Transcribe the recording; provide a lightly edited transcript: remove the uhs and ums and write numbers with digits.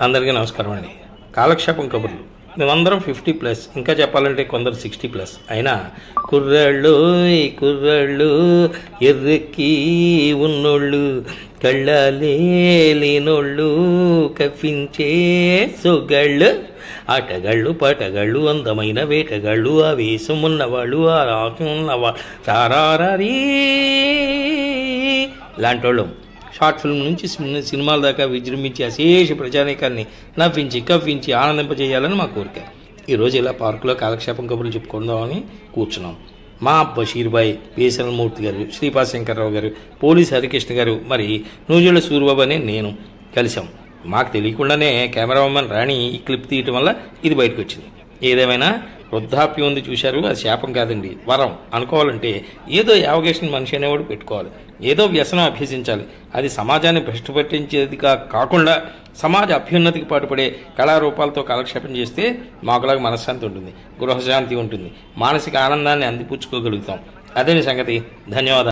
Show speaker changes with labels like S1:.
S1: అందరికీ నమస్కారం అండి. కాలక్షేపం కబుర్లు మేమందరం 50+, ఇంకా చెప్పాలంటే కొందరు 60+. అయినా కుర్రాళ్ళు ఎర్రెక్కి ఉన్నోళ్ళు, కళ్ళాలే లేనోళ్ళు, కఫించే సొగాళ్ళు, ఆటగాళ్ళు పాటగాళ్ళు, అందమైన వేటగాళ్ళు, ఆవేశం ఉన్నవాళ్ళు, ఆరాటం ఉన్నవాళ్ళు, చారారీ లాంటి వాళ్ళు షార్ట్ ఫిల్మ్ నుంచి సినిమాల దాకా విజృంభించి అశేష ప్రజానీకాన్ని నవ్వించి కవ్వించి ఆనందింపజేయాలని మా కోరిక. ఈరోజు ఇలా పార్కులో కాలక్షేపం కబుర్లు చెప్పుకుందామని కూర్చున్నాం. మా బషీర్బాయ్, వేసనమూర్తి గారు, శ్రీపాద శంకర్రావు గారు, పోలీస్ హరికృష్ణ గారు, మరి నూజుల సూరిబాబు అనే నేను కలిసాం. మాకు తెలియకుండానే కెమెరామెన్ రాణి ఈ క్లిప్ తీయటం వల్ల ఇది బయటకు వచ్చింది. ఏదేమైనా వృద్ధాప్యం ఉంది చూశారు, అది శాపం కాదండి, వరం. అనుకోవాలంటే ఏదో యావగేషన్ మనిషి అనేవాడు పెట్టుకోవాలి, ఏదో వ్యసనం అభ్యసించాలి. అది సమాజాన్ని భ్రష్టు పట్టించేదిగా కాకుండా సమాజ అభ్యున్నతికి పాటుపడే కళారూపాలతో కాలక్షేపం చేస్తే మాకులాగా మనశ్శాంతి ఉంటుంది, గృహశాంతి ఉంటుంది, మానసిక ఆనందాన్ని అందిపుచ్చుకోగలుగుతాం. అదే సంగతి. ధన్యవాదాలు.